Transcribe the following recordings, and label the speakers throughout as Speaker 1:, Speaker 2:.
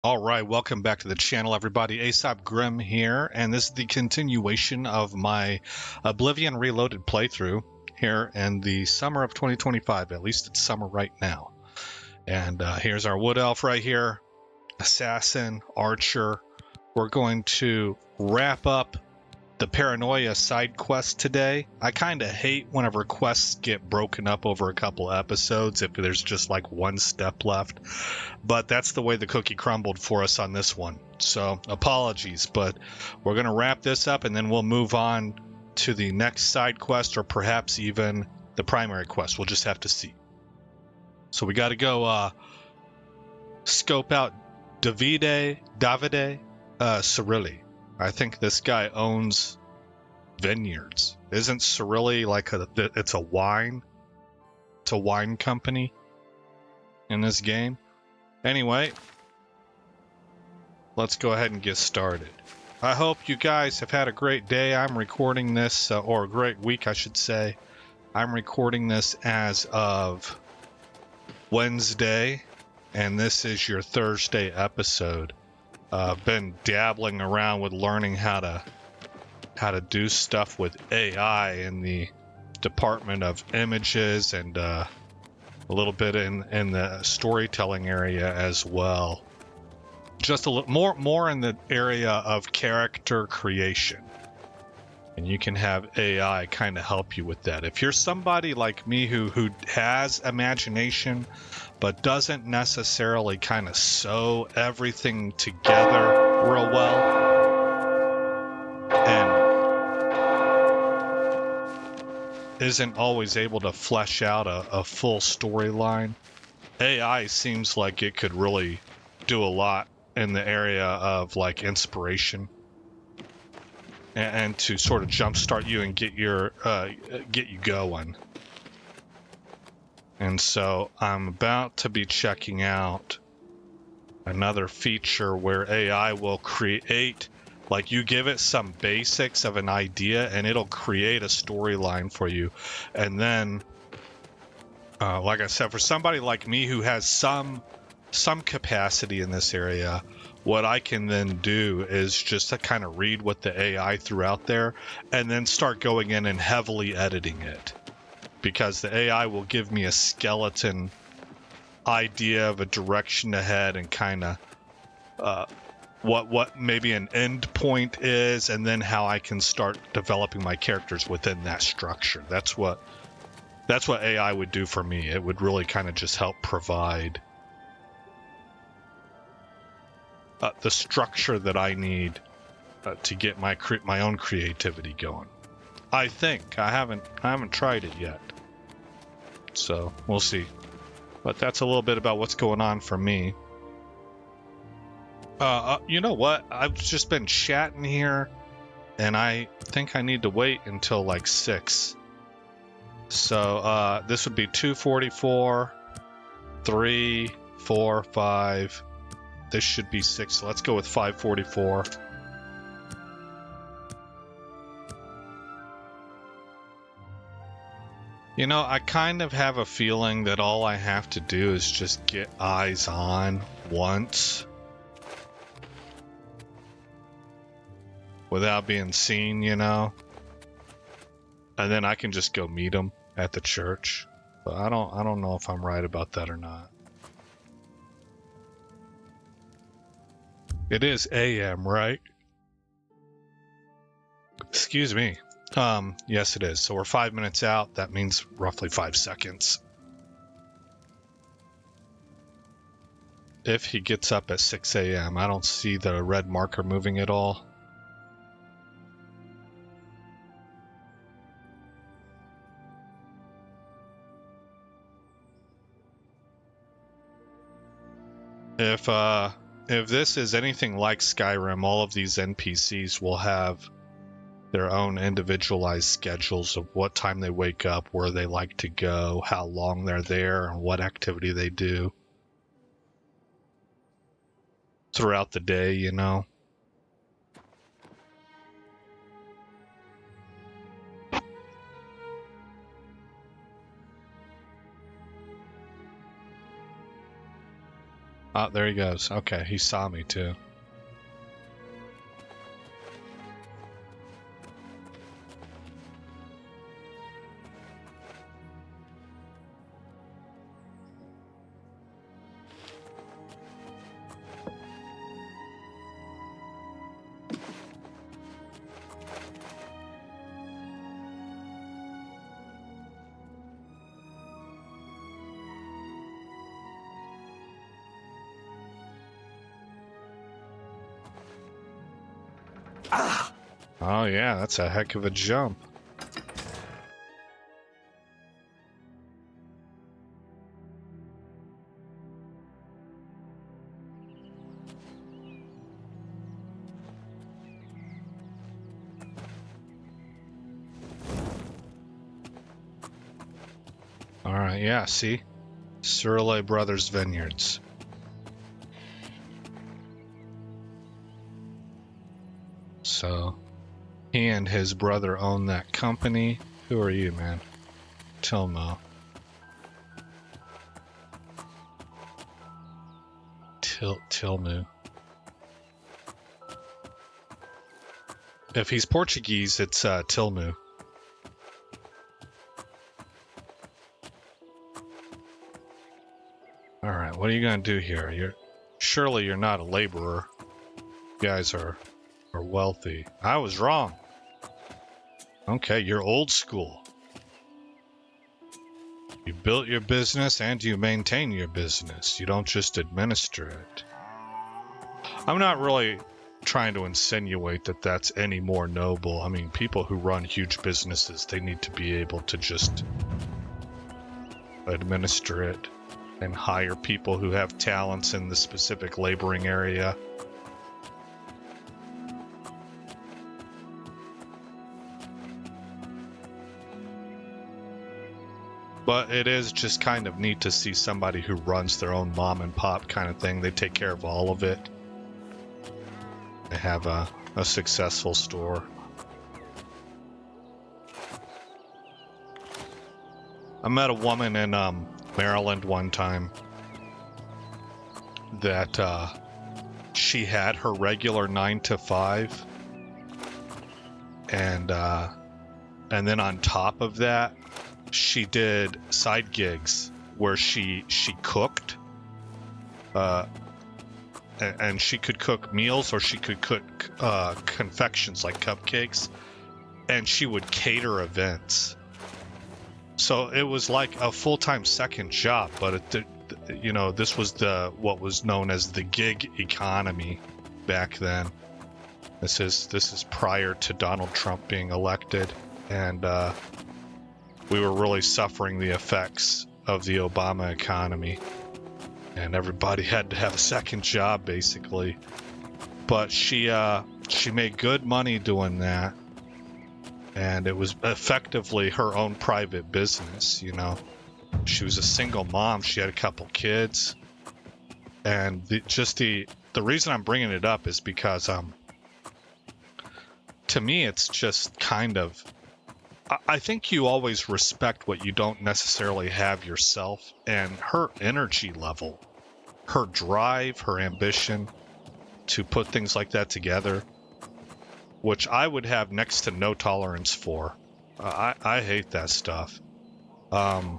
Speaker 1: All right, welcome back to the channel, everybody. Aesop Grimm here, and this is the continuation of my Oblivion Reloaded playthrough here in the summer of 2025. At least it's summer right now. And here's our Wood Elf right here, Assassin, Archer. We're going to wrap up the Paranoia side quest today. I kind of hate whenever quests get broken up over a couple episodes if there's just like one step left, but that's the way the cookie crumbled for us on this one. So apologies, but we're going to wrap this up and then we'll move on to the next side quest or perhaps even the primary quest. We'll just have to see. So we got to go scope out Davide Cirilli. I think this guy owns vineyards. Isn't Cirilli like it's a wine? It's a wine company in this game. Anyway, let's go ahead and get started. I hope you guys have had a great day. I'm recording this, or a great week, I should say. I'm recording this as of Wednesday, and this is your Thursday episode. I've been dabbling around with learning how to do stuff with AI in the department of images and a little bit in the storytelling area as well. Just a little more in the area of character creation. And you can have AI kind of help you with that. If you're somebody like me who has imagination but doesn't necessarily kind of sew everything together real well, and isn't always able to flesh out a full storyline, AI seems like it could really do a lot in the area of like inspiration and to sort of jumpstart you and get you going. And so I'm about to be checking out another feature where AI will create, like you give it some basics of an idea and it'll create a storyline for you. And then, like I said, for somebody like me who has some capacity in this area, what I can then do is just to kind of read what the AI threw out there and then start going in and heavily editing it. Because the AI will give me a skeleton idea of a direction ahead and kind of what maybe an end point is, and then how I can start developing my characters within that structure. That's what AI would do for me. It would really kind of just help provide the structure that I need to get my own creativity going. I think I haven't tried it yet, so we'll see. But that's a little bit about what's going on for me. You know what? I've just been chatting here, and I think I need to wait until like 6. So this would be 2:44, 3, 4, 5. This should be 6. So let's go with 5:44. You know, I kind of have a feeling that all I have to do is just get eyes on once without being seen, you know, and then I can just go meet them at the church. But I don't know if I'm right about that or not. It is AM, right? Excuse me. Yes, it is. So we're 5 minutes out. That means roughly 5 seconds. If he gets up at 6 a.m., I don't see the red marker moving at all. If this is anything like Skyrim, all of these NPCs will have their own individualized schedules of what time they wake up, where they like to go, how long they're there, and what activity they do throughout the day, you know. Oh, there he goes. Okay, he saw me too. Oh yeah, that's a heck of a jump. Alright, yeah, see? Surley Brothers Vineyards. So, he and his brother own that company. Who are you, man? Tilmo. Tilmu. If he's Portuguese, it's Tilmu. Alright, what are you gonna do here? Surely you're not a laborer. You guys are wealthy. I was wrong. Okay, you're old school. You built your business and you maintain your business. You don't just administer it. I'm not really trying to insinuate that that's any more noble. I mean, people who run huge businesses, they need to be able to just administer it and hire people who have talents in the specific laboring area. But it is just kind of neat to see somebody who runs their own mom and pop kind of thing. They take care of all of it. They have a successful store. I met a woman in Maryland one time that she had her regular 9 to 5, and then on top of that, she did side gigs where she cooked, and she could cook meals or she could cook confections like cupcakes, and she would cater events. So it was like a full-time second job, but this was what was known as the gig economy back then. This is prior to Donald Trump being elected, and we were really suffering the effects of the Obama economy, and everybody had to have a second job basically. But she made good money doing that, and it was effectively her own private business. She was a single mom. She had a couple kids, and the reason I'm bringing it up is because to me it's just kind of, I think you always respect what you don't necessarily have yourself, and her energy level, her drive, her ambition to put things like that together, which I would have next to no tolerance for. I hate that stuff. I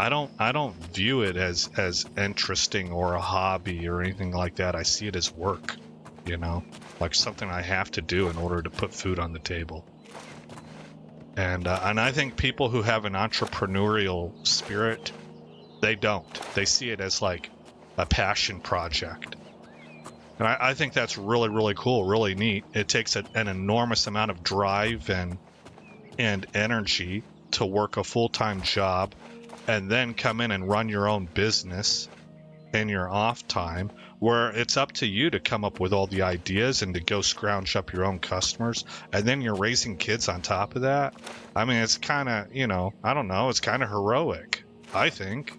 Speaker 1: don't view it as interesting or a hobby or anything like that. I see it as work, like something I have to do in order to put food on the table. And I think people who have an entrepreneurial spirit, they don't. They see it as like a passion project. And I think that's really, really cool, really neat. It takes an enormous amount of drive and energy to work a full-time job and then come in and run your own business in your off time, where it's up to you to come up with all the ideas and to go scrounge up your own customers, and then you're raising kids on top of that. I mean, it's kind of, I don't know, it's kind of heroic, I think.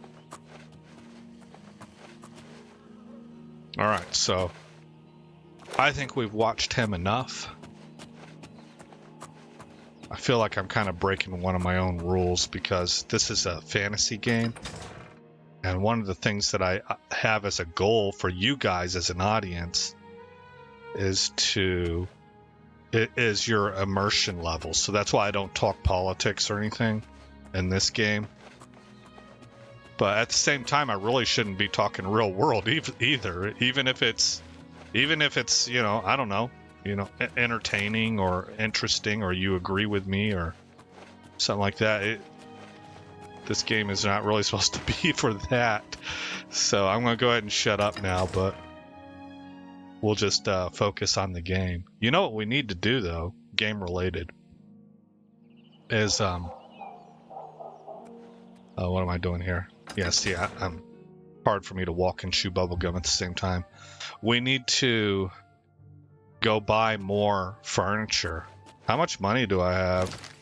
Speaker 1: All right, so I think we've watched him enough. I feel like I'm kind of breaking one of my own rules because this is a fantasy game. And one of the things that I have as a goal for you guys as an audience is your immersion level. So that's why I don't talk politics or anything in this game. But at the same time, I really shouldn't be talking real world either. Even if it's, you know, I don't know, you know, entertaining or interesting, or you agree with me or something like that. This game is not really supposed to be for that. So I'm going to go ahead and shut up now, but we'll just focus on the game. You know what we need to do, though, game related, is, what am I doing here? Yeah, see, I'm hard for me to walk and chew bubblegum at the same time. We need to go buy more furniture. How much money do I have?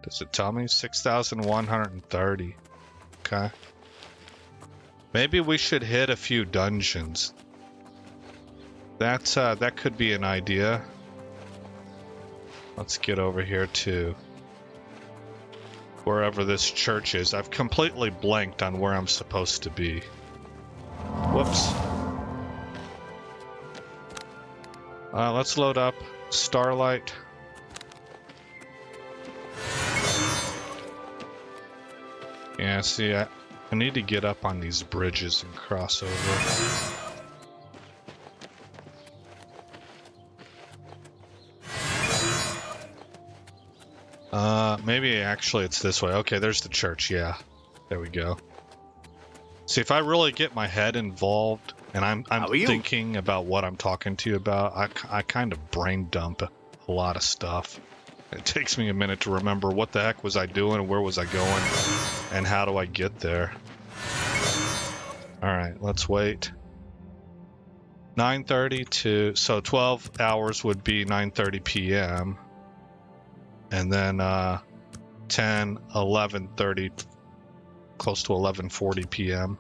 Speaker 1: Does it tell me? 6,130. Okay. Maybe we should hit a few dungeons. That could be an idea. Let's get over here to wherever this church is. I've completely blanked on where I'm supposed to be. Whoops. Let's load up Starlight. Yeah, see, I need to get up on these bridges and cross over. Maybe actually it's this way. Okay, there's the church, yeah. There we go. See, if I really get my head involved and I'm thinking about what I'm talking to you about, I kind of brain dump a lot of stuff. It takes me a minute to remember what the heck was I doing and where was I going and how do I get there. Alright, let's wait. 9:30 to... So 12 hours would be 9:30 p.m. And then 10, 11:30, close to 11:40 p.m.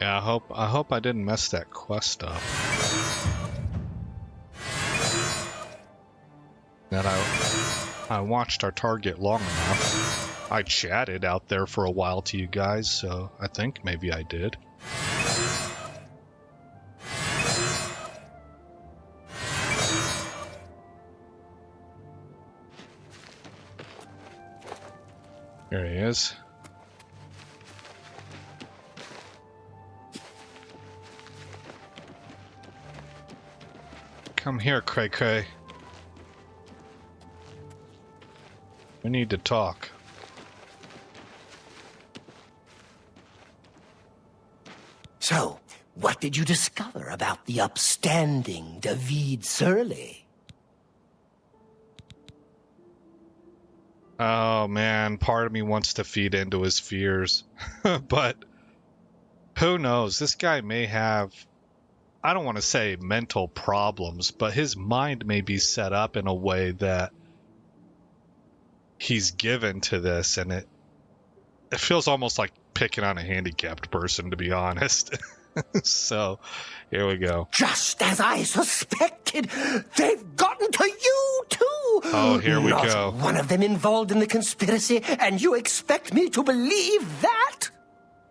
Speaker 1: Yeah, I hope I didn't mess that quest up. That I watched our target long enough. I chatted out there for a while to you guys, so I think maybe I did. There he is. Come here, Cray Cray. We need to talk.
Speaker 2: So, what did you discover about the upstanding David Surly?
Speaker 1: Oh man, part of me wants to feed into his fears. But who knows? This guy may have, I don't want to say mental problems, but his mind may be set up in a way that he's given to this, and it feels almost like picking on a handicapped person, to be honest. So, here we go.
Speaker 2: Just as I suspected, they've gotten to you too!
Speaker 1: Oh, here we go.
Speaker 2: Not one of them involved in the conspiracy, and you expect me to believe that?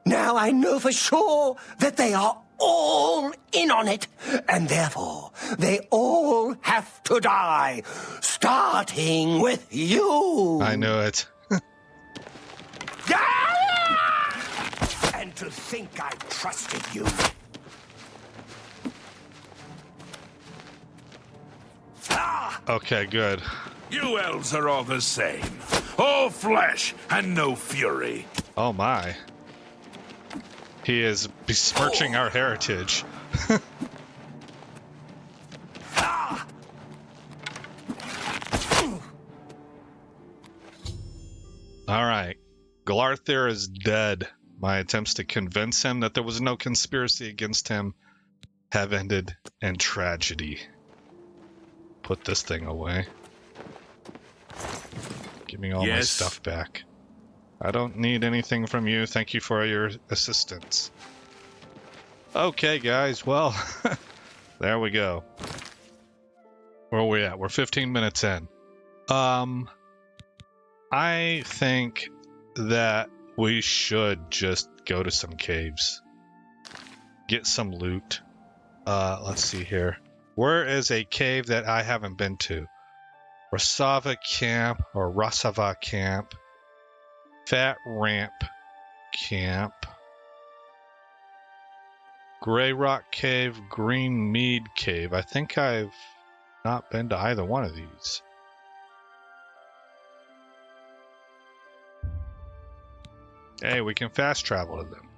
Speaker 2: Now I know for sure that they are all in on it, and therefore they all have to die, starting with you.
Speaker 1: I knew it.
Speaker 2: And to think I trusted you.
Speaker 1: Okay, good.
Speaker 3: You elves are all the same. All flesh and no fury.
Speaker 1: Oh my. He is besmirching our heritage. Alright. Glarthir is dead. My attempts to convince him that there was no conspiracy against him have ended in tragedy. Put this thing away. Give me all my stuff back. I don't need anything from you. Thank you for your assistance. Okay, guys. Well, there we go. Where are we at? We're 15 minutes in. I think that we should just go to some caves. Get some loot. Let's see here. Where is a cave that I haven't been to? Rasava Camp or Rasava Camp. Fat Ramp Camp. Grey Rock Cave, Green Mead Cave. I think I've not been to either one of these. Hey, we can fast travel to them.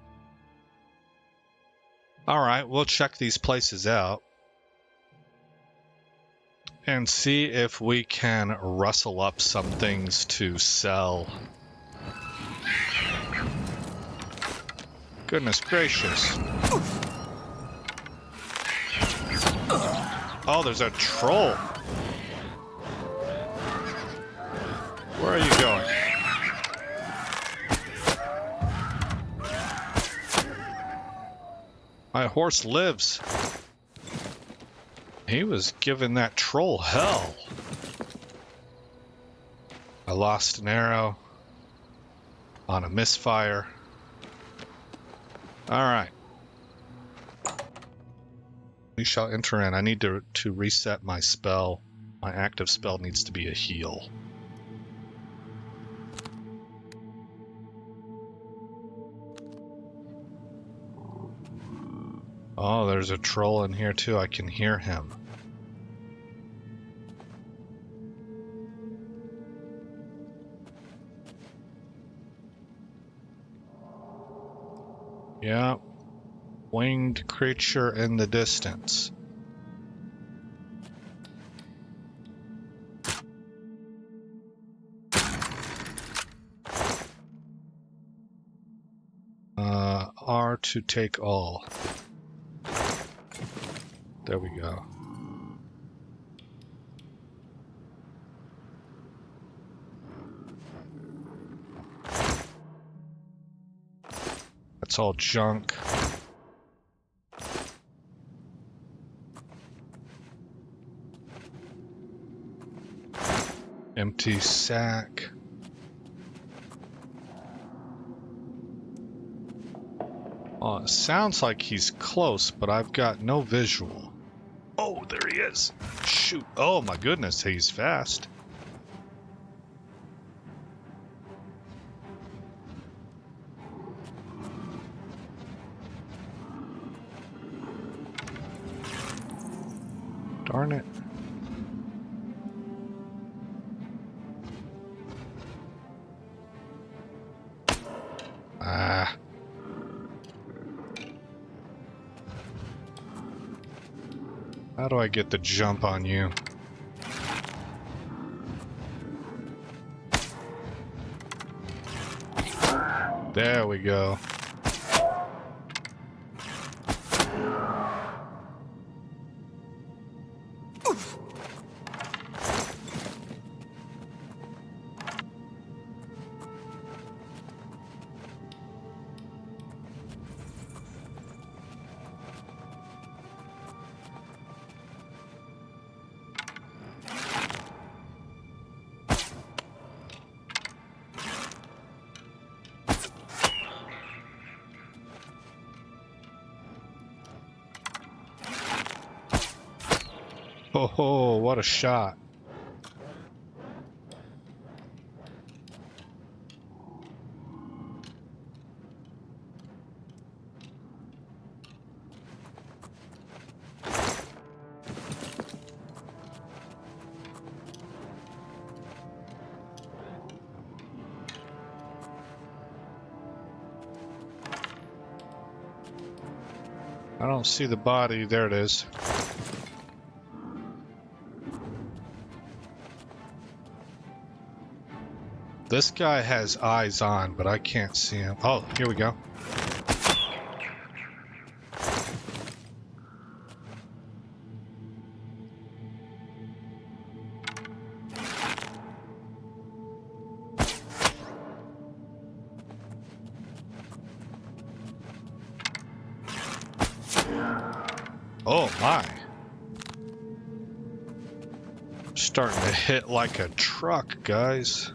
Speaker 1: Alright, we'll check these places out. And see if we can rustle up some things to sell. Goodness gracious. Oh, there's a troll. Where are you going? My horse lives. He was giving that troll hell. I lost an arrow on a misfire. Alright. We shall enter in. I need to reset my spell. My active spell needs to be a heal. Oh, there's a troll in here too. I can hear him. Yeah. Winged creature in the distance. R to take all. There we go. That's all junk. Empty sack. Oh, it sounds like he's close, but I've got no visual. Oh, there he is. Shoot. Oh my goodness, he's fast. Darn it. Ah. How do I get the jump on you? There we go. Oh, what a shot. I don't see the body. There it is. This guy has eyes on, but I can't see him. Oh, here we go. Oh my. Starting to hit like a truck, guys.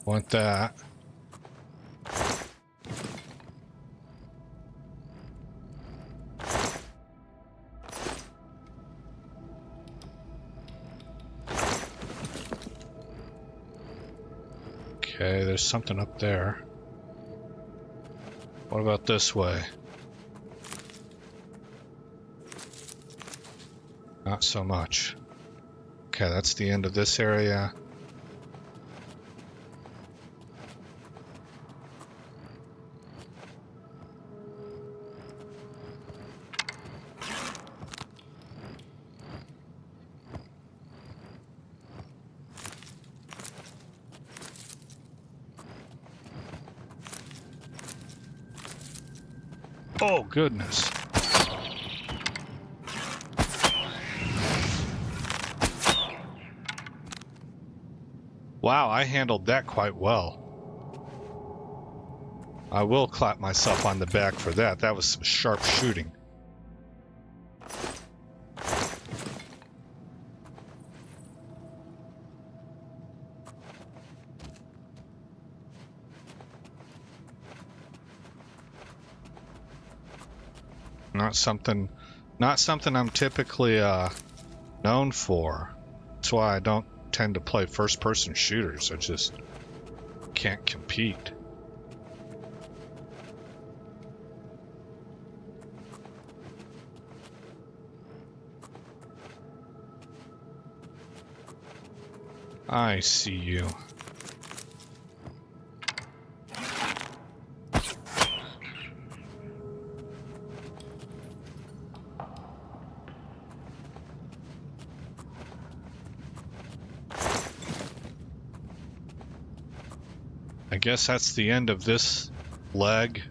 Speaker 1: Want that. Okay, there's something up there. What about this way? Not so much. Okay, that's the end of this area. Oh, goodness. Wow, I handled that quite well. I will clap myself on the back for that. That was some sharp shooting. Not something I'm typically known for. That's why I don't tend to play first-person shooters. I just can't compete. I see you. I guess that's the end of this leg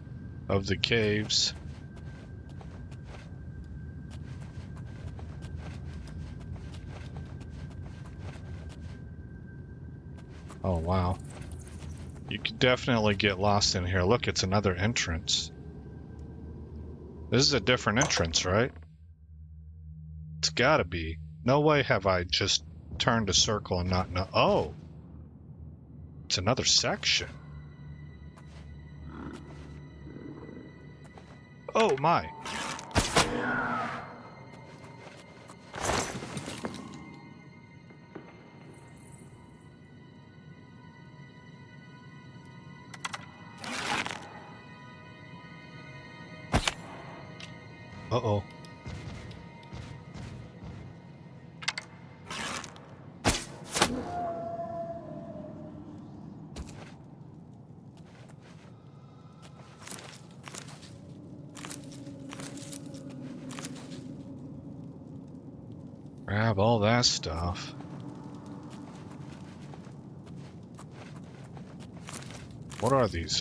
Speaker 1: of the caves. Oh, wow. You could definitely get lost in here. Look, it's another entrance. This is a different entrance, right? It's gotta be. No way have I just turned a circle and not know. Oh! It's another section. Oh my. Uh-oh. Grab all that stuff. What are these?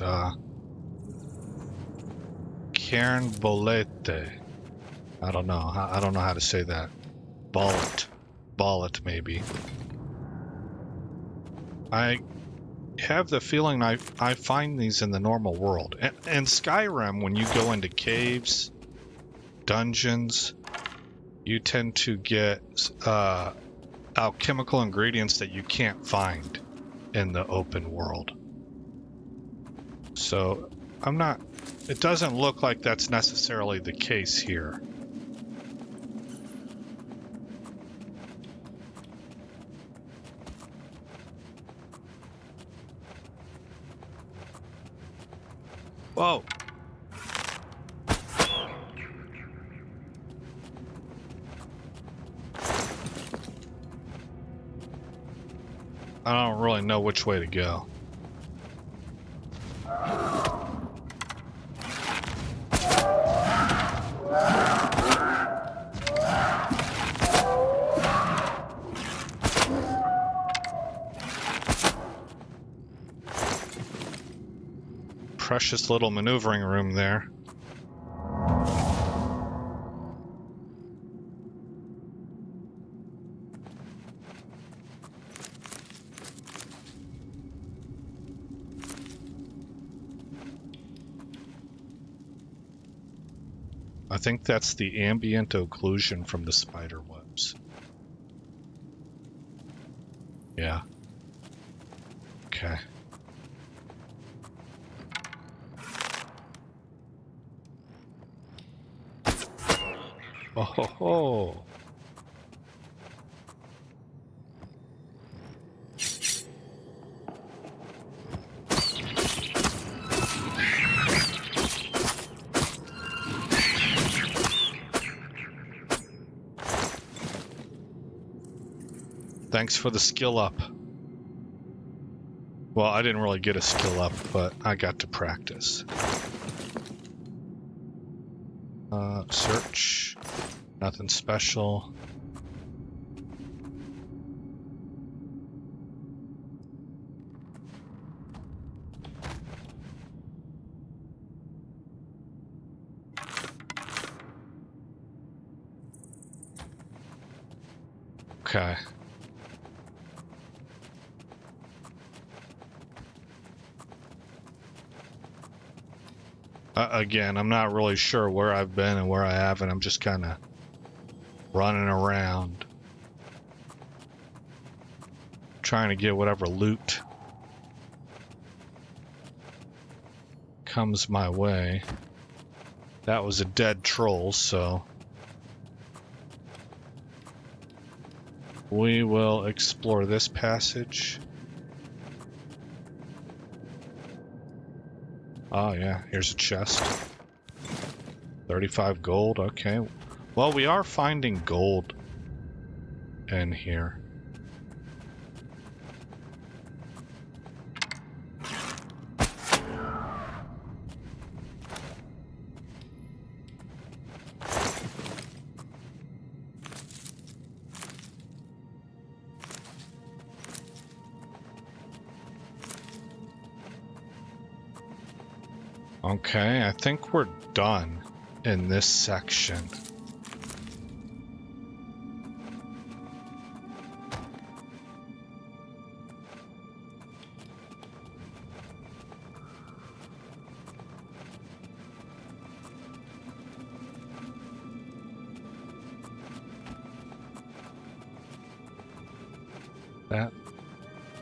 Speaker 1: Cairnbolete. I don't know. I don't know how to say that. Bollet, maybe. I have the feeling I find these in the normal world. And Skyrim, when you go into caves, dungeons, you tend to get alchemical ingredients that you can't find in the open world. So it doesn't look like that's necessarily the case here. Whoa. I don't really know which way to go. Precious little maneuvering room there. I think that's the ambient occlusion from the spider webs. Yeah. Okay. Oh ho ho! Thanks for the skill up. Well, I didn't really get a skill up, but I got to practice. Search. Nothing special. Okay. Again, I'm not really sure where I've been and where I haven't. I'm just kind of running around, trying to get whatever loot comes my way. That was a dead troll, so we will explore this passage. Oh yeah, here's a chest. 35 gold, okay. Well, we are finding gold in here. Okay, I think we're done in this section.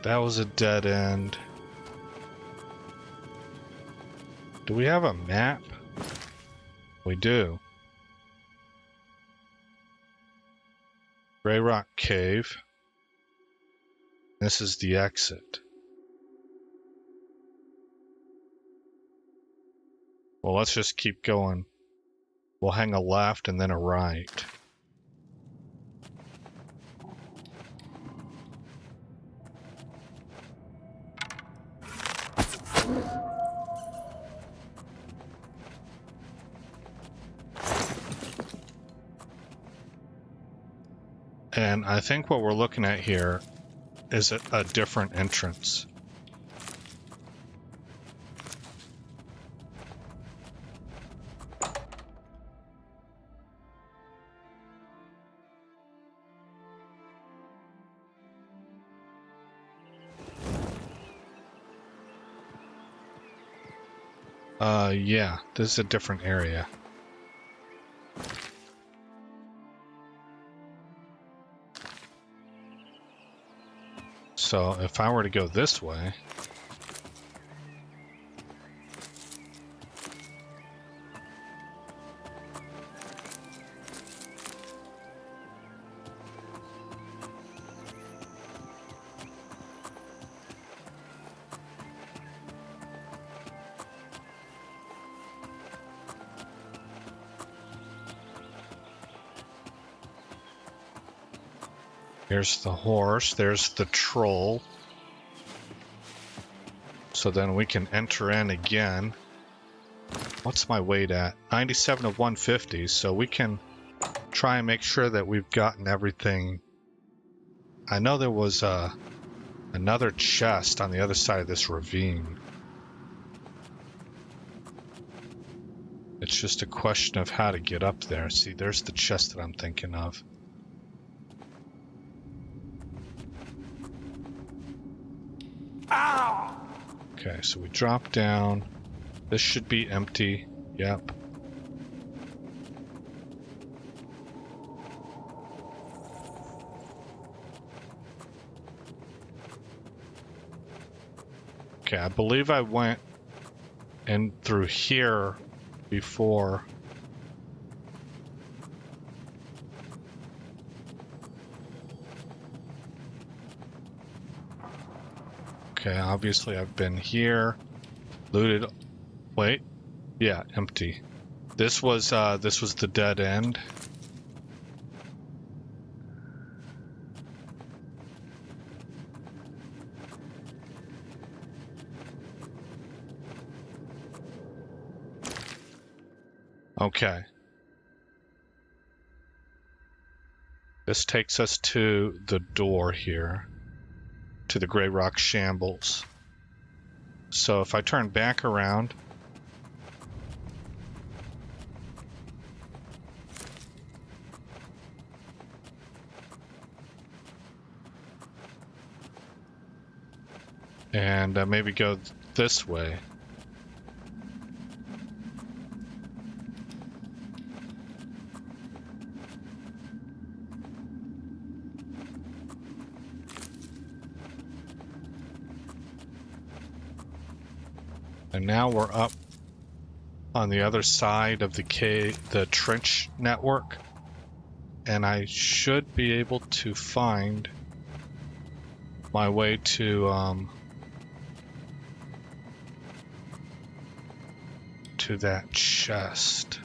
Speaker 1: That was a dead end. Do we have a map? We do. Grey Rock Cave. This is the exit. Well, let's just keep going. We'll hang a left and then a right. And I think what we're looking at here is a different entrance. Yeah, this is a different area. So if I were to go this way... Here's the horse, there's the troll. So then we can enter in again. What's my weight at? 97 of 150, so we can try and make sure that we've gotten everything. I know there was another chest on the other side of this ravine. It's just a question of how to get up there. See, there's the chest that I'm thinking of.
Speaker 2: Ow!
Speaker 1: Okay, so we drop down. This should be empty. Yep. Okay, I believe I went in through here before. Okay, obviously I've been here, looted. Wait, yeah, empty. This was the dead end. Okay. This takes us to the door here, to the Grey Rock Shambles. So if I turn back around, and maybe go this way. And now we're up on the other side of the trench network, and I should be able to find my way to that chest.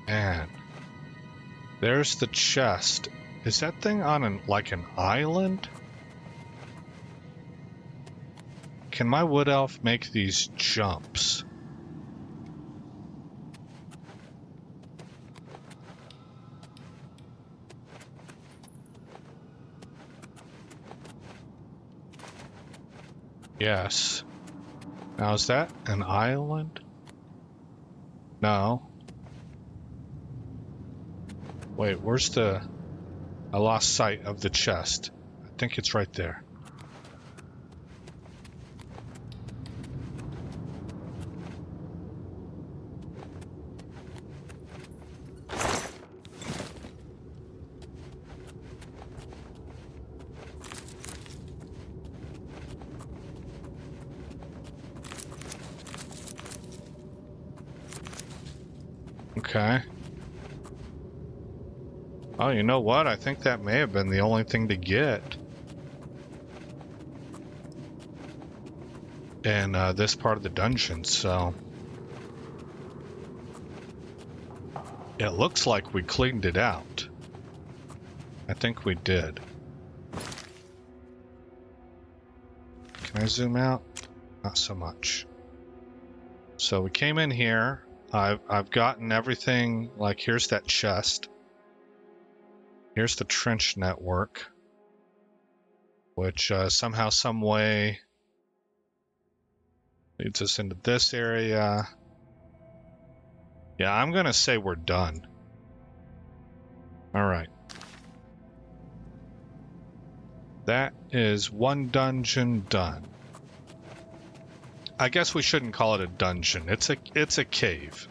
Speaker 1: And there's the chest. Is that thing on like an island? Can my wood elf make these jumps? Yes. Now is that an island? No. Wait, where's the... I lost sight of the chest. I think it's right there. Okay. Oh, you know what? I think that may have been the only thing to get in this part of the dungeon, so... It looks like we cleaned it out. I think we did. Can I zoom out? Not so much. So we came in here. I've gotten everything, like here's that chest. Here's the trench network, which somehow, some way leads us into this area. Yeah, I'm gonna say we're done. All right. That is one dungeon done. I guess we shouldn't call it a dungeon. It's a cave.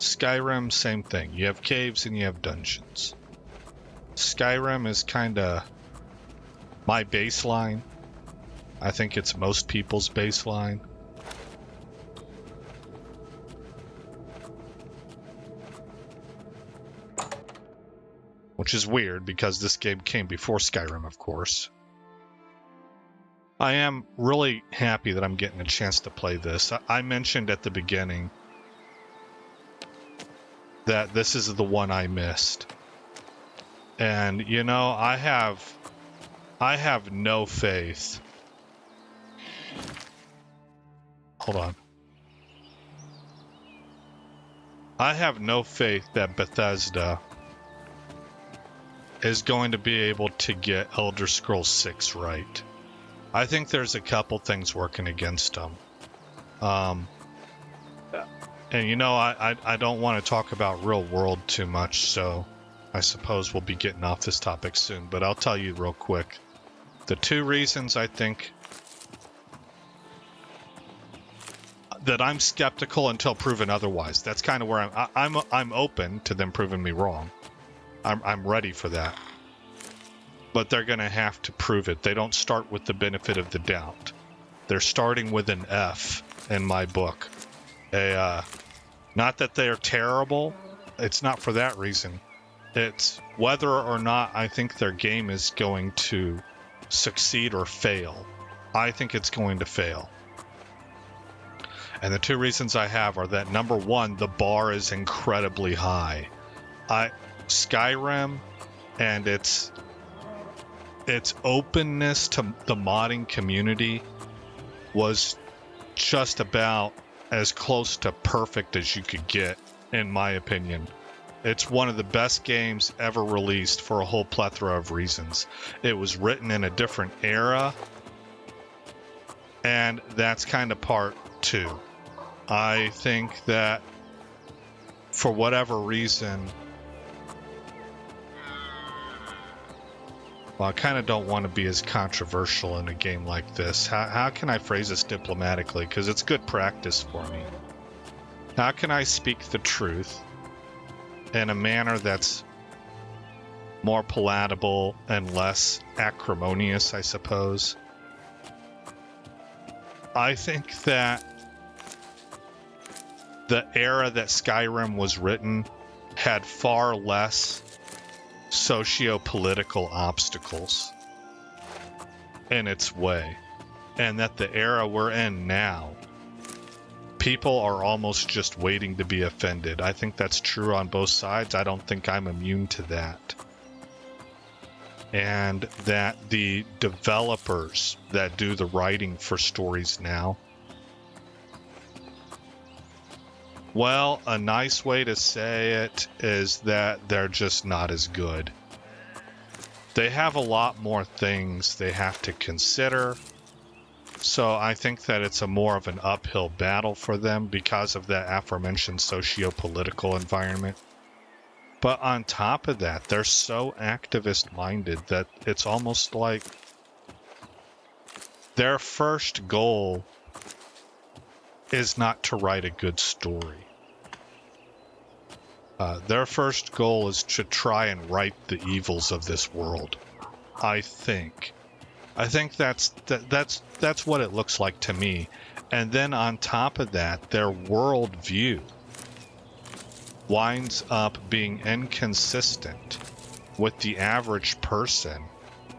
Speaker 1: Skyrim, same thing. You have caves and you have dungeons. Skyrim is kind of my baseline. I think it's most people's baseline. Which is weird because this game came before Skyrim, of course. I am really happy that I'm getting a chance to play this. I mentioned at the beginning that this is the one I missed. And, you know, I have no faith. Hold on. I have no faith that Bethesda is going to be able to get Elder Scrolls 6 right. I think there's a couple things working against them. And you know, I don't want to talk about real world too much, so I suppose we'll be getting off this topic soon, but I'll tell you real quick. The two reasons I think that I'm skeptical until proven otherwise. That's kind of where I'm open to them proving me wrong. I'm ready for that. But they're going to have to prove it. They don't start with the benefit of the doubt. They're starting with an F in my book. Not that they're terrible. It's not for that reason. It's whether or not I think their game is going to succeed or fail. I think it's going to fail. And the two reasons I have are that, number one, the bar is incredibly high. Skyrim and its openness to the modding community was just about as close to perfect as you could get, in my opinion. It's one of the best games ever released for a whole plethora of reasons. It was written in a different era, and that's kind of part two. I think that for whatever reason, well, I kind of don't want to be as controversial in a game like this. How can I phrase this diplomatically? Because it's good practice for me. How can I speak the truth in a manner that's more palatable and less acrimonious, I suppose? I think that the era that Skyrim was written had far less socio-political obstacles in its way, and that the era we're in now, people are almost just waiting to be offended. I think that's true on both sides. I don't think I'm immune to that. And that the developers that do the writing for stories now, well, a nice way to say it is that they're just not as good. They have a lot more things they have to consider. So I think that it's a more of an uphill battle for them because of that aforementioned socio-political environment. But on top of that, they're so activist-minded that it's almost like their first goal is not to write a good story. Their first goal is to try and right the evils of this world. I think that's what it looks like to me. And then on top of that, their worldview winds up being inconsistent with the average person,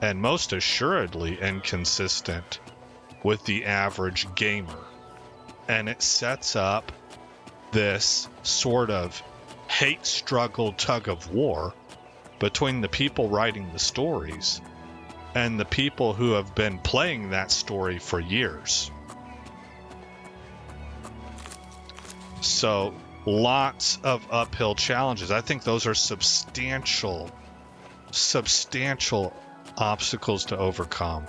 Speaker 1: and most assuredly inconsistent with the average gamer. And it sets up this sort of hate struggle tug of war between the people writing the stories and the people who have been playing that story for years. So lots of uphill challenges. I think those are substantial obstacles to overcome.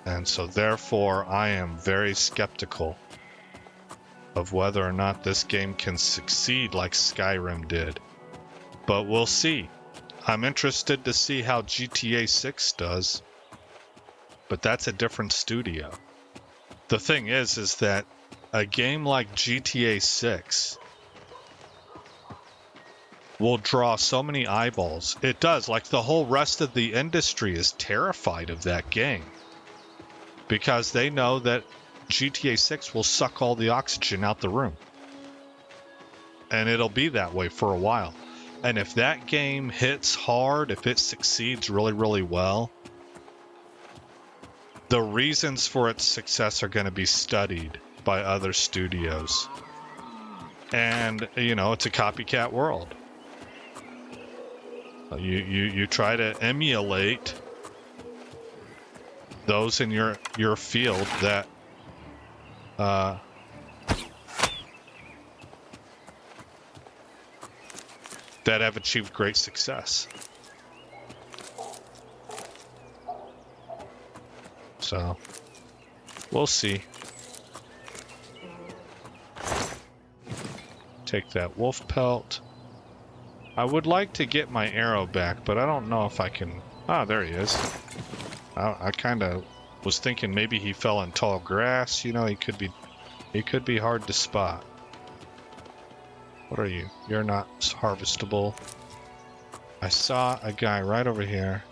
Speaker 1: And so therefore I am very skeptical of whether or not this game can succeed like Skyrim did. But we'll see. I'm interested to see how GTA 6 does. But that's a different studio. The thing is that a game like GTA 6 will draw so many eyeballs. It does. Like, the whole rest of the industry is terrified of that game because they know that GTA 6 will suck all the oxygen out the room. And it'll be that way for a while. And if that game hits hard, if it succeeds really, really well, the reasons for its success are going to be studied by other studios. And, you know, it's a copycat world. You try to emulate those in your field that that have achieved great success. So, we'll see. Take that wolf pelt. I would like to get my arrow back, but I don't know if I can... Ah, there he is. I kind of was thinking maybe he fell in tall grass. You know, he could be hard to spot. What are you? You're not harvestable. I saw a guy right over here.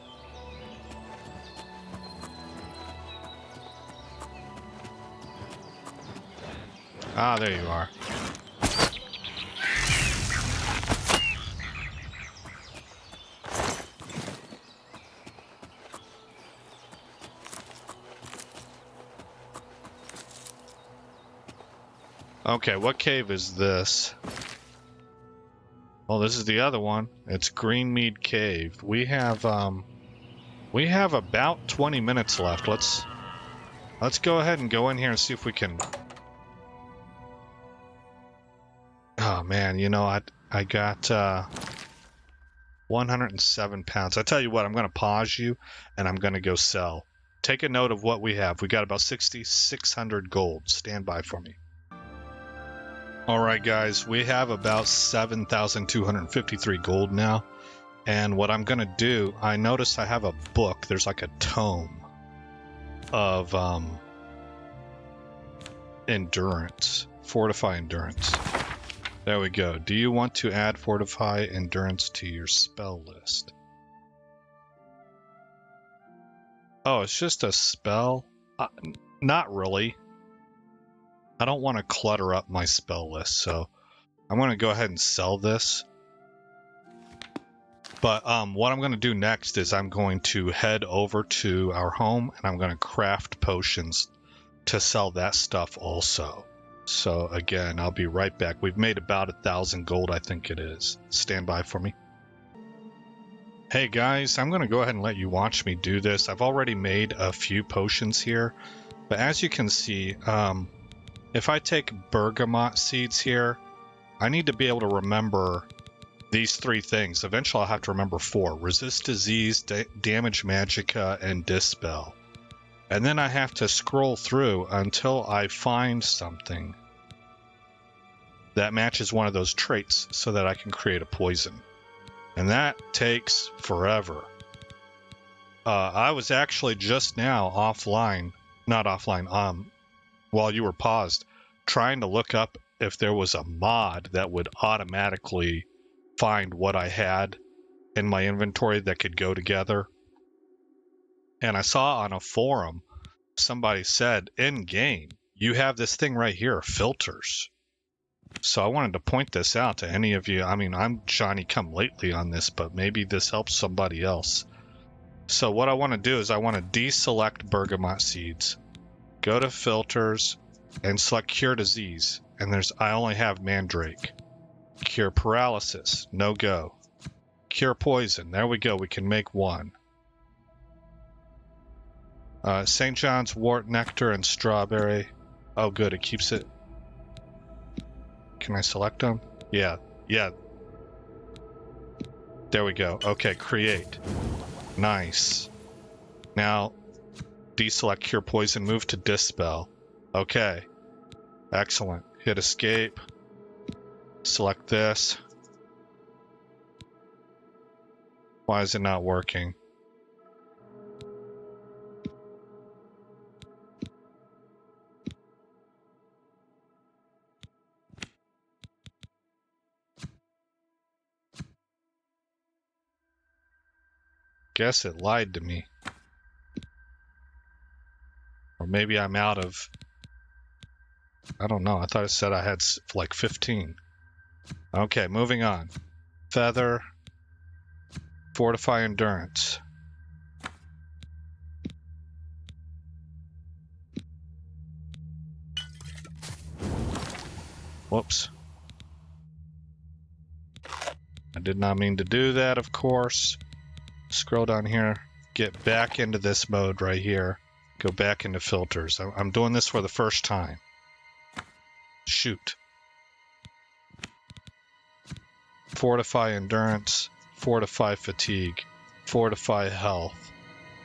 Speaker 1: Ah, there you are. Okay, what cave is this? Well, this is the other one. It's Greenmead Cave. We have about 20 minutes left. Let's go ahead and go in here and see if we can... Oh man, you know, I got 107 pounds. I tell you what, I'm going to pause you and I'm going to go sell. Take a note of what we have. We got about 6,600 gold. Stand by for me. All right, guys, we have about 7,253 gold now. And what I'm going to do, I noticed I have a book. There's like a tome of endurance, fortify endurance. There we go. Do you want to add fortify endurance to your spell list? Oh, it's just a spell? Not really. I don't want to clutter up my spell list, so I'm going to go ahead and sell this. But what I'm going to do next is I'm going to head over to our home and I'm going to craft potions to sell that stuff also. So again, I'll be right back. We've made about 1,000 gold, I think it is. Stand by for me. Hey guys, I'm going to go ahead and let you watch me do this. I've already made a few potions here, but as you can see, if I take bergamot seeds here, I need to be able to remember these 3 things. Eventually I'll have to remember 4. Resist disease, damage magicka, and dispel. And then I have to scroll through until I find something that matches one of those traits so that I can create a poison. And that takes forever. I was actually just now while you were paused, trying to look up if there was a mod that would automatically find what I had in my inventory that could go together. And I saw on a forum, somebody said, in game, you have this thing right here, filters. So I wanted to point this out to any of you. I mean, I'm Johnny come lately on this, but maybe this helps somebody else. So what I want to do is I want to deselect bergamot seeds, go to filters, and select cure disease. And I only have mandrake. Cure paralysis, no go. Cure poison, there we go, we can make 1. St. John's wort nectar and strawberry. Oh good, it keeps it. Can I select them? Yeah. There we go. Okay, create. Nice. Now, deselect cure poison, move to dispel. Okay. Excellent. Hit escape. Select this. Why is it not working? Guess it lied to me. Or maybe I'm out of... I don't know. I thought it said I had like 15. Okay, moving on. Feather. Fortify endurance. Whoops. I did not mean to do that, of course. Scroll down here. Get back into this mode right here. Go back into filters. I'm doing this for the first time. Shoot. Fortify endurance. Fortify fatigue. Fortify health.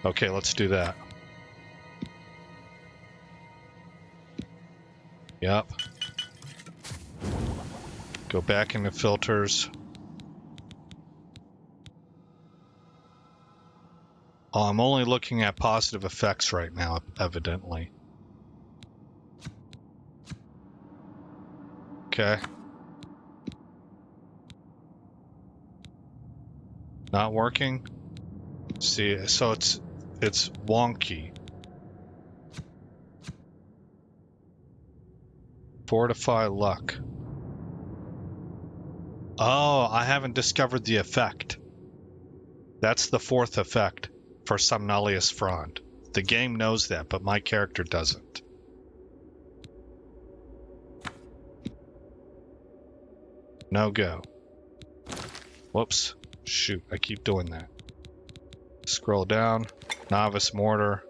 Speaker 1: Okay, let's do that. Yep. Go back into filters. Oh, I'm only looking at positive effects right now, evidently. Okay. Not working? See, so it's wonky. Fortify luck. Oh, I haven't discovered the effect. That's the fourth effect for Somnolius Frond. The game knows that, but my character doesn't. No go. Whoops. Shoot, I keep doing that. Scroll down. Novice Mortar.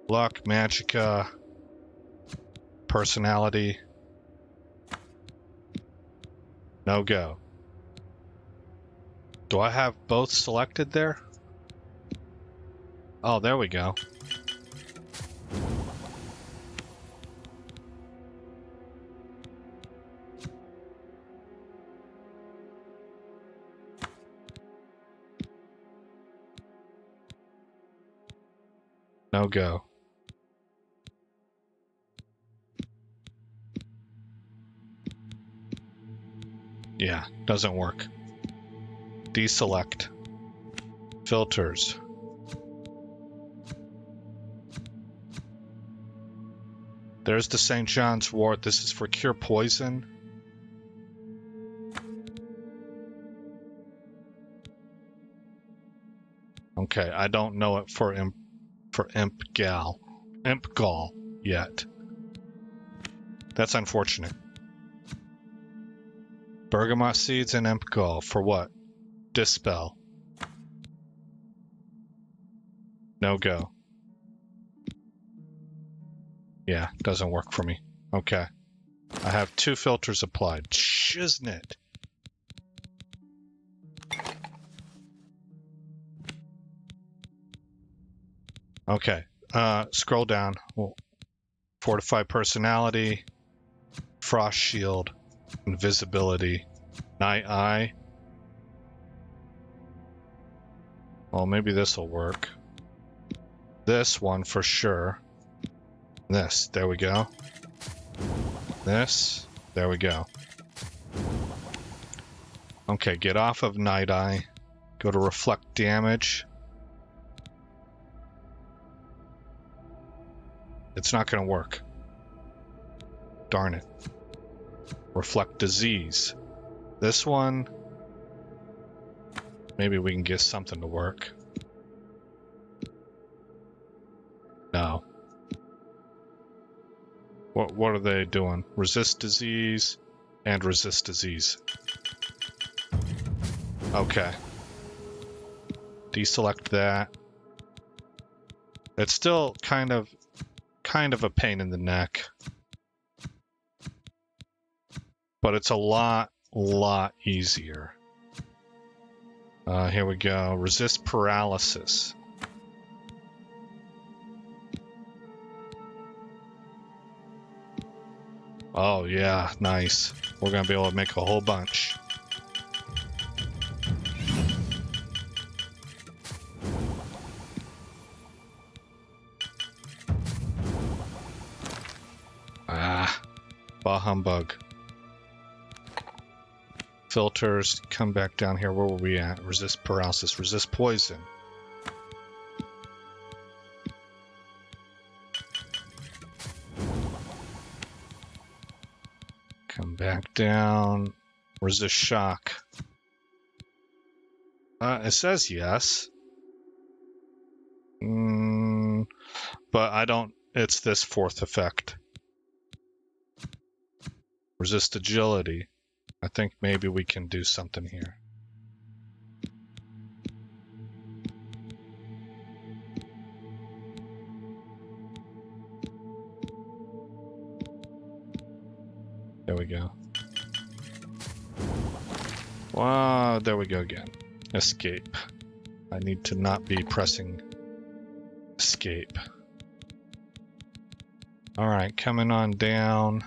Speaker 1: Luck, Magicka. Personality. No go. Do I have both selected there? Oh, there we go. No go. Yeah, doesn't work. Deselect. Filters. There's the St. John's wort. This is for cure poison. Okay, I don't know it for imp gall yet. That's unfortunate. Bergamot seeds and imp gall for what? Dispel. No go. Yeah, doesn't work for me. Okay. I have 2 filters applied. Shiznit. Okay. Scroll down. We'll fortify personality, frost shield, invisibility, night eye. Well, maybe this will work. This one for sure. This, there we go. This, there we go. Okay, get off of night eye. Go to reflect damage. It's not going to work. Darn it. Reflect disease. This one, maybe we can get something to work. No. What are they doing? Resist disease and resist disease. Okay. Deselect that. It's still kind of a pain in the neck. But it's a lot easier. Here we go. Resist paralysis. Oh yeah, nice. We're gonna be able to make a whole bunch. Ah, bah humbug. Filters, come back down here. Where were we at? Resist paralysis, resist poison. Come back down. Resist shock. It says yes. But I don't... It's this fourth effect. Resist agility. I think maybe we can do something here. There we go. Wow, there we go again. Escape. I need to not be pressing escape. Alright, coming on down.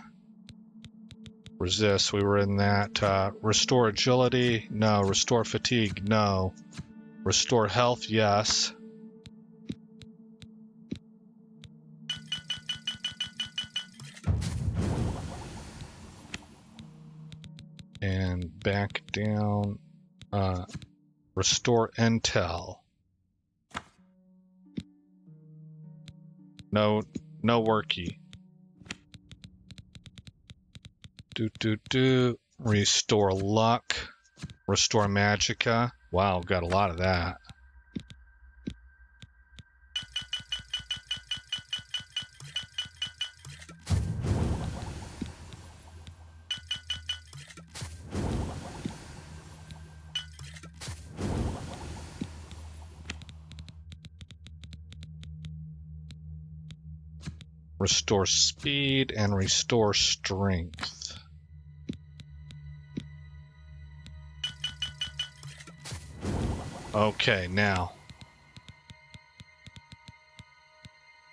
Speaker 1: Resist, we were in that. Restore agility, no. Restore fatigue, no. Restore health, yes. And back down. Restore intel. No worky. Restore luck. Restore magicka. Wow, got a lot of that. Restore speed and restore strength. Okay, now.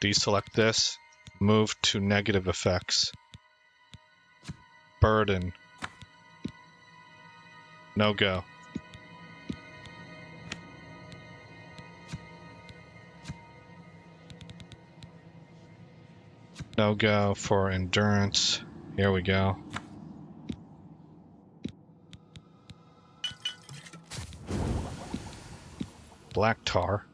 Speaker 1: Deselect this. Move to negative effects. Burden. No go. No go for endurance. Here we go. Black tar.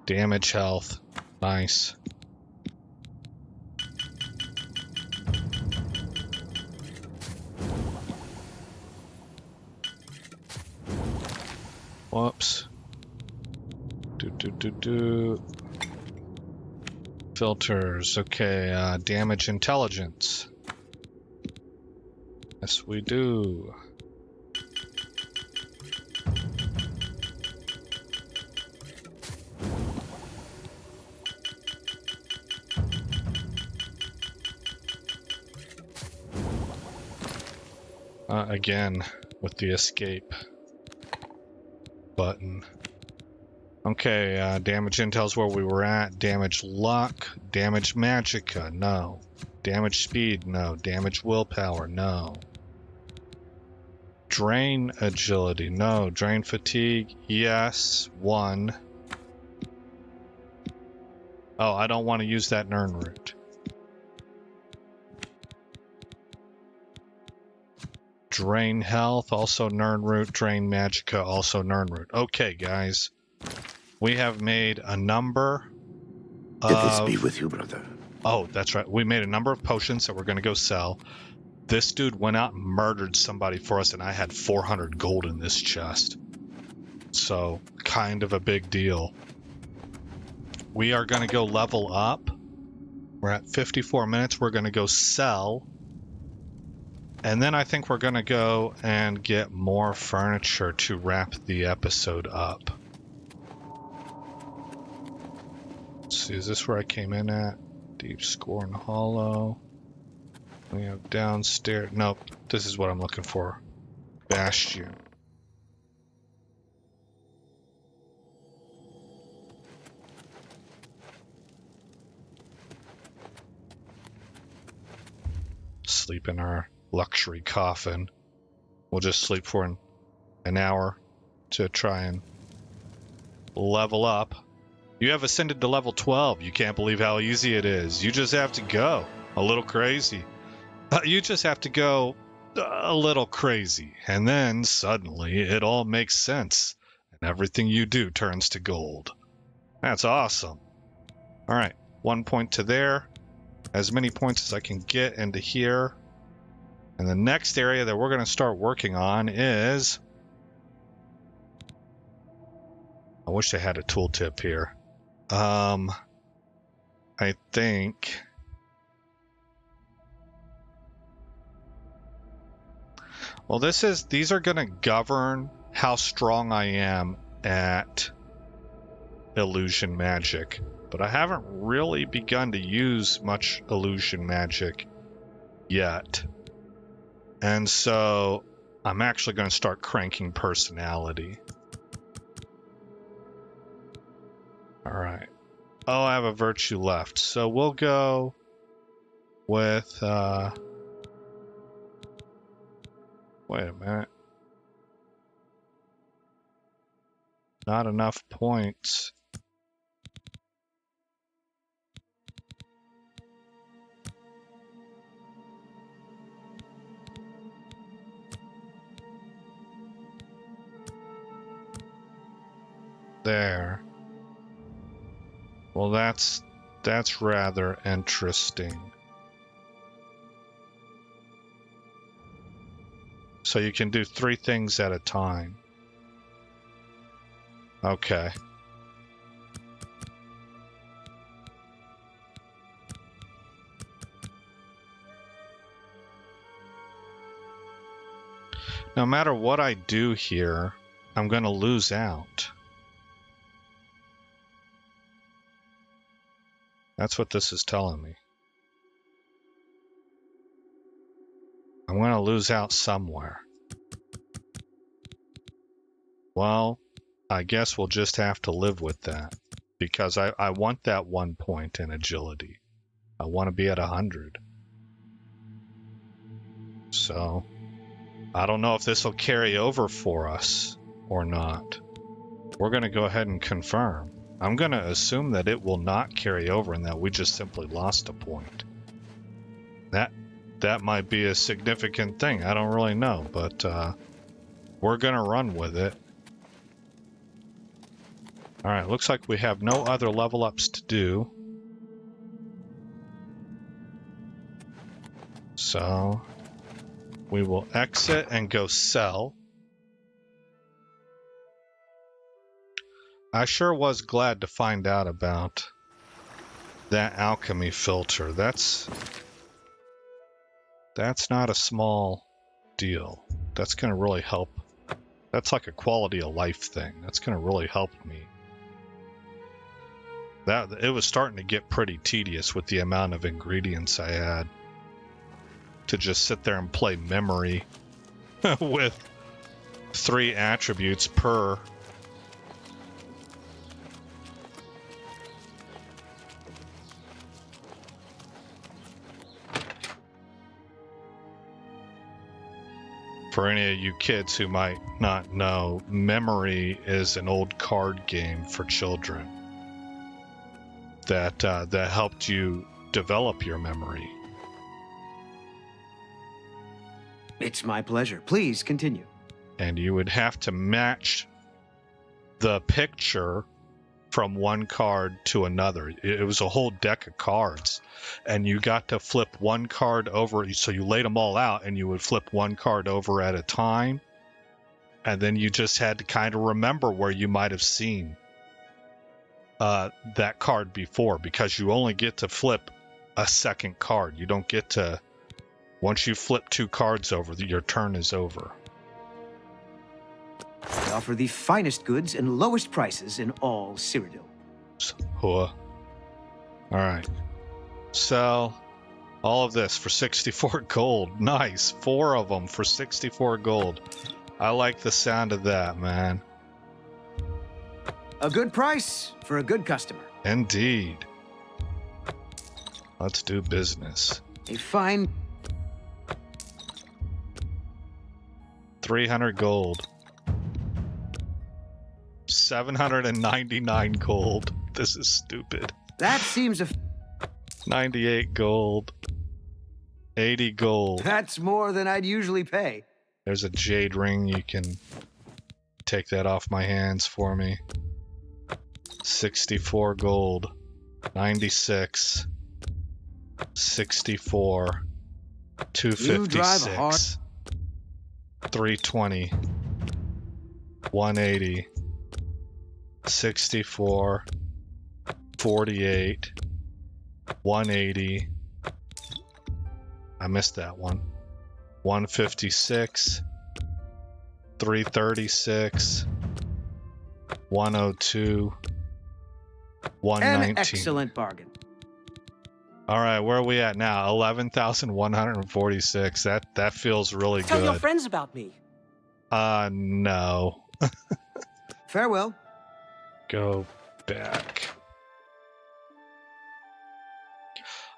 Speaker 1: Damage health. Nice. Whoops. Filters. Okay, damage intelligence. Yes, we do. Again, with the escape button. Okay, damage intel's where we were at. Damage luck. Damage magicka, no. Damage speed, no. Damage willpower, no. Drain agility, no. Drain fatigue, yes. 1. Oh, I don't want to use that Nern root. Drain health, also Nern root. Drain magicka, also Nern root. Okay, guys. We have made a number of...
Speaker 2: If this be with you, brother.
Speaker 1: Oh, that's right. We made a number of potions that we're going to go sell. This dude went out and murdered somebody for us, and I had 400 gold in this chest. So, kind of a big deal. We are going to go level up. We're at 54 minutes. We're going to go sell. And then I think we're going to go and get more furniture to wrap the episode up. Let's see, is this where I came in at? Deep Scorn Hollow. We have downstairs. Nope, this is what I'm looking for. Bastion. Sleep in our luxury coffin. We'll just sleep for an hour to try and level up. You have ascended to level 12. You can't believe how easy it is. You just have to go. a little crazy. You just have to go a little crazy, and then suddenly it all makes sense, and everything you do turns to gold. That's awesome. All right, 1 point to there. As many points as I can get into here. And the next area that we're going to start working on is... I wish I had a tooltip here. I think... Well, these are going to govern how strong I am at illusion magic. But I haven't really begun to use much illusion magic yet. And so I'm actually going to start cranking personality. All right. Oh, I have a virtue left. So we'll go with... Wait a minute. Not enough points. There. Well, that's rather interesting. So you can do 3 things at a time. Okay. No matter what I do here, I'm going to lose out. That's what this is telling me. I'm going to lose out somewhere. Well, I guess we'll just have to live with that. Because I want that 1 point in agility. I want to be at 100. So, I don't know if this will carry over for us or not. We're going to go ahead and confirm. I'm going to assume that it will not carry over and that we just simply lost a point. That might be a significant thing. I don't really know, but we're going to run with it. Alright, looks like we have no other level ups to do. So, we will exit and go sell. I sure was glad to find out about that alchemy filter. That's not a small deal. That's going to really help. That's like a quality of life thing. That's going to really help me. It was starting to get pretty tedious with the amount of ingredients I had to just sit there and play memory with 3 attributes per. For any of you kids who might not know, Memory is an old card game for children that helped you develop your memory.
Speaker 4: It's my pleasure. Please continue.
Speaker 1: And you would have to match the picture from one card to another. It was a whole deck of cards, and you got to flip one card over. So you laid them all out, and you would flip one card over at a time, and then you just had to kind of remember where you might have seen that card before, because you only get to flip a second card. You don't get to, once you flip 2 cards over, your turn is over.
Speaker 4: We offer the finest goods and lowest prices in all Cyrodiil.
Speaker 1: All right. Sell all of this for 64 gold. Nice. 4 of them for 64 gold. I like the sound of that, man.
Speaker 4: A good price for a good customer.
Speaker 1: Indeed. Let's do business.
Speaker 4: A fine
Speaker 1: 300 gold. 799 gold. This is stupid.
Speaker 4: That seems a
Speaker 1: 98 gold. 80 gold.
Speaker 4: That's more than I'd usually pay.
Speaker 1: There's a jade ring. You can take that off my hands for me. 64 gold. 96. 64.
Speaker 4: You drive hard.
Speaker 1: 256. 320. 180. 64. 48. 180. I missed that one. 156. 336. 102. 119.
Speaker 4: An excellent bargain.
Speaker 1: All right, where are we at now? 11,146. That feels really
Speaker 2: Tell
Speaker 1: good.
Speaker 2: your friends about me.
Speaker 1: No.
Speaker 4: Farewell.
Speaker 1: Go back.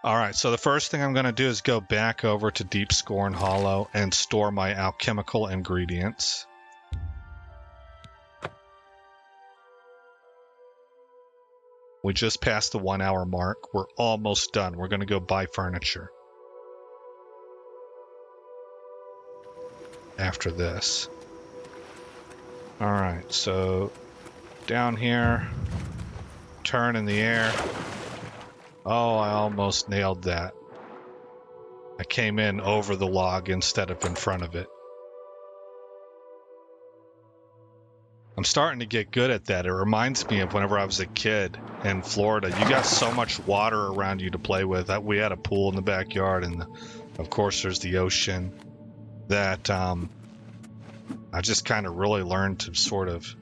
Speaker 1: All right, so the first thing I'm going to do is go back over to Deep Scorn Hollow and store my alchemical ingredients. We just passed the 1 hour mark. We're almost done. We're going to go buy furniture after this. All right, so down here, turn in the air. Oh, I almost nailed that. I came in over the log instead of in front of it. I'm starting to get good at that. It reminds me of whenever I was a kid in Florida. You got so much water around you to play with. We had a pool in the backyard, and of course there's the ocean. That I just kind of really learned to sort of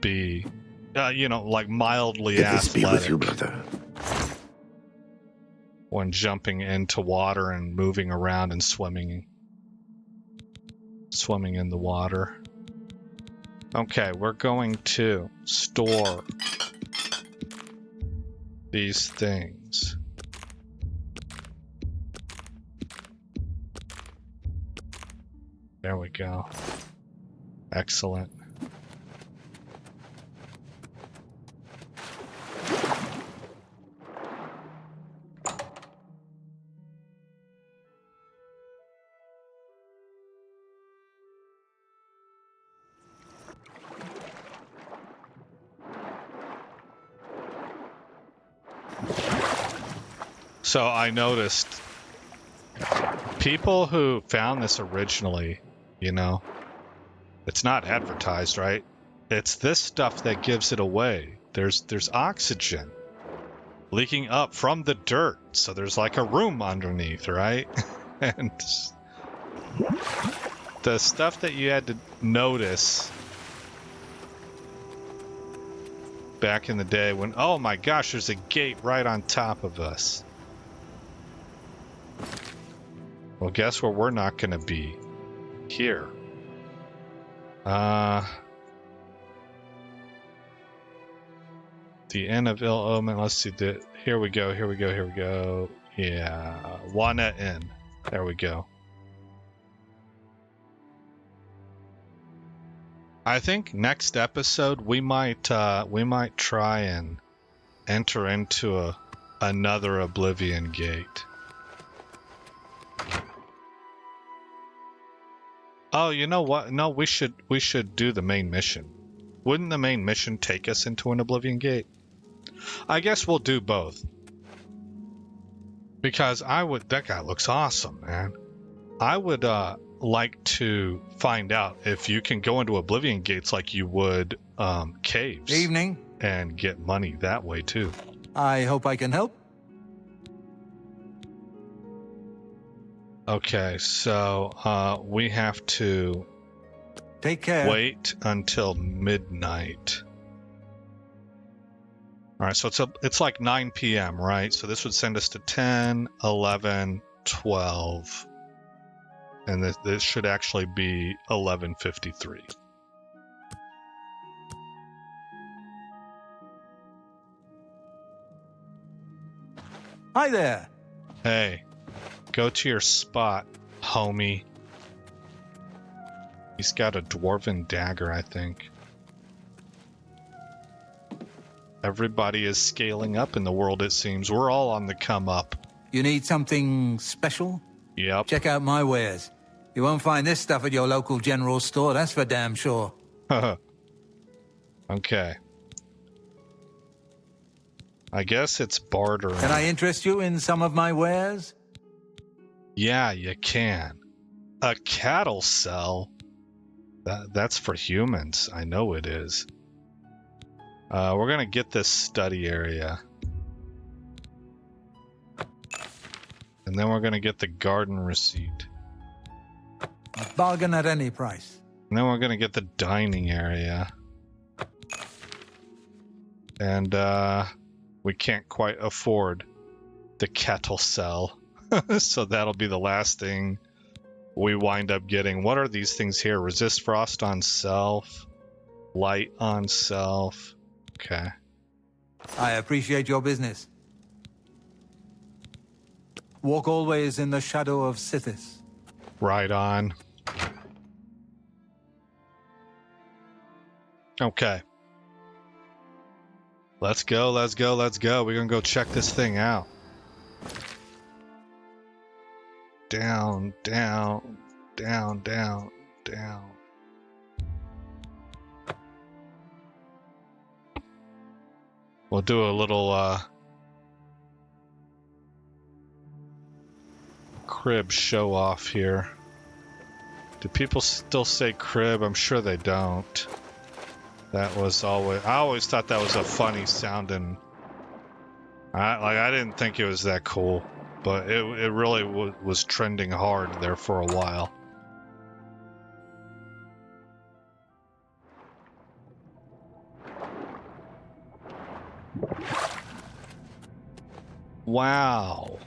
Speaker 1: be, like mildly
Speaker 2: Peace be with you,
Speaker 1: athletic
Speaker 2: brother.
Speaker 1: when jumping into water and moving around and swimming in the water. Okay, we're going to store these things. There we go. Excellent. So I noticed people who found this originally, it's not advertised, right? It's this stuff that gives it away. There's oxygen leaking up from the dirt, so there's like a room underneath, right? And the stuff that you had to notice back in the day when, oh my gosh, there's a gate right on top of us. Well, guess where we're not going to be? Here. The Inn of Ill Omen. Let's see. Here we go. Yeah. Wana Inn. There we go. I think next episode we might try and enter into another Oblivion gate. Oh, you know what? No, we should do the main mission. Wouldn't the main mission take us into an Oblivion gate? I guess we'll do both. Because that guy looks awesome, man. I would like to find out if you can go into Oblivion gates like you would caves.
Speaker 5: Evening.
Speaker 1: And get money that way too.
Speaker 5: I hope I can help.
Speaker 1: Okay, so we have to
Speaker 5: Take care.
Speaker 1: wait until midnight. All right, so it's like 9 p.m., right? So this would send us to 10, 11, 12. And this should actually be 11:53.
Speaker 5: Hi there.
Speaker 1: Hey, go to your spot, homie. He's got a dwarven dagger, I think. Everybody is scaling up in the world, it seems. We're all on the come up.
Speaker 5: You need something special?
Speaker 1: Yep.
Speaker 5: Check out my wares. You won't find this stuff at your local general store, that's for damn sure.
Speaker 1: Okay. I guess it's bartering.
Speaker 5: Can I interest you in some of my wares?
Speaker 1: Yeah, you can. A cattle cell? That's for humans. I know it is. We're gonna get this study area. And then we're gonna get the garden receipt.
Speaker 5: A bargain at any price.
Speaker 1: And then we're gonna get the dining area. And we can't quite afford the cattle cell. So that'll be the last thing we wind up getting. What are these things here? Resist frost on self. Light on self. Okay.
Speaker 5: I appreciate your business. Walk always in the shadow of Sithis.
Speaker 1: Right on. Okay. Let's go, let's go, let's go. We're gonna go check this thing out. Down, down, down, down, down. We'll do a little crib show off here. Do people still say crib? I'm sure they don't. That was always, I always thought that was a funny sounding. I didn't think it was that cool, but it really was trending hard there for a while. Wow.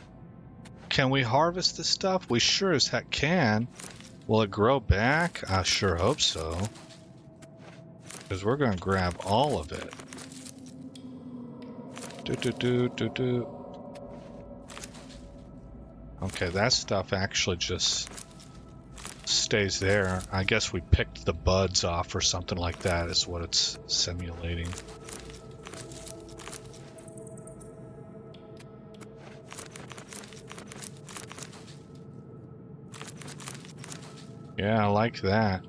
Speaker 1: Can we harvest this stuff? We sure as heck can. Will it grow back? I sure hope so. Because we're going to grab all of it. Okay, that stuff actually just stays there. I guess we picked the buds off or something like that is what it's simulating. Yeah, I like that.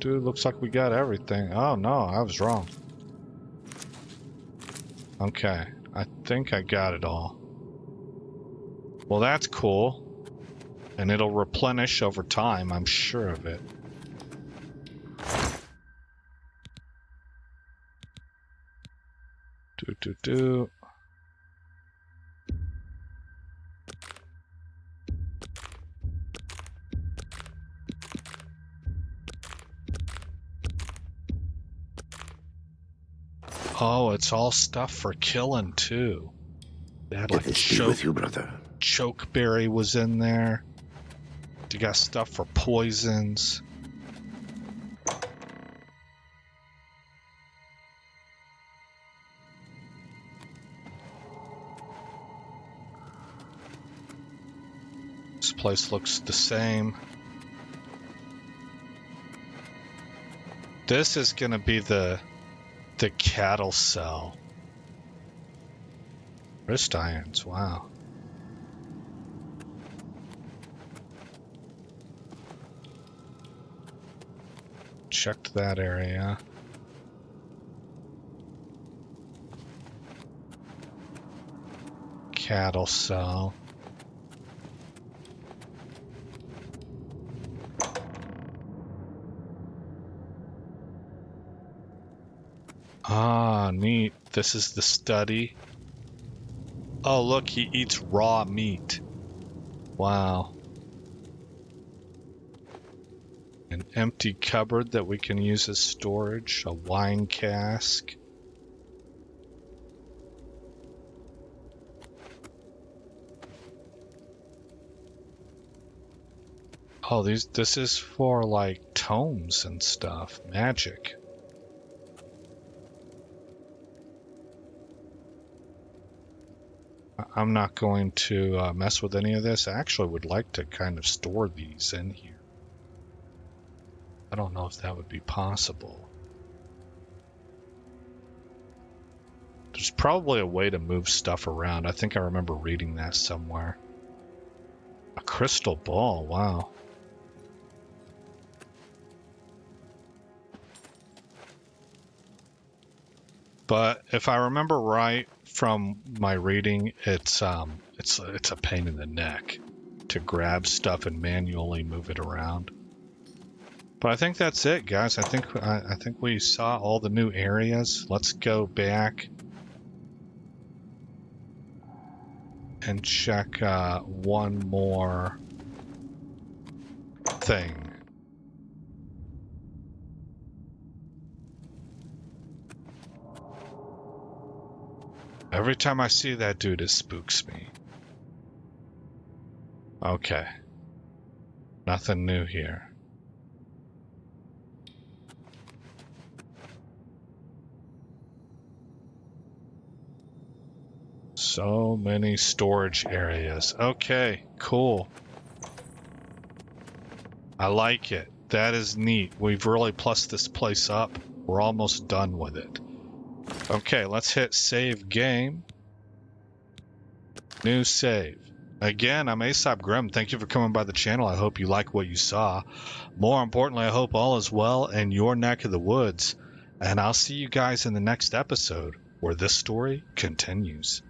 Speaker 1: Looks like we got everything. Oh no, I was wrong. Okay, I think I got it all. Well, that's cool. And it'll replenish over time, I'm sure of it. Oh, it's all stuff for killing too. They had like
Speaker 2: with you, brother.
Speaker 1: chokeberry was in there. You got stuff for poisons. This place looks the same. This is gonna be the cattle cell. Wrist irons, wow. Checked that area. Cattle cell. Ah, neat. This is the study. Oh, look, he eats raw meat. Wow. An empty cupboard that we can use as storage. A wine cask. Oh, this is for like tomes and stuff. Magic. I'm not going to mess with any of this. I actually would like to kind of store these in here. I don't know if that would be possible. There's probably a way to move stuff around. I think I remember reading that somewhere. A crystal ball, wow. But if I remember right from my reading, it's a pain in the neck to grab stuff and manually move it around. But I think that's it, guys. I think we saw all the new areas. Let's go back and check one more thing. Every time I see that dude, it spooks me. Okay. Nothing new here. So many storage areas. Okay, cool. I like it. That is neat. We've really plussed this place up. We're almost done with it. Okay, let's hit save game. New save. Again, I'm Aesop Grimm. Thank you for coming by the channel. I hope you like what you saw. More importantly, I hope all is well in your neck of the woods. And I'll see you guys in the next episode where this story continues.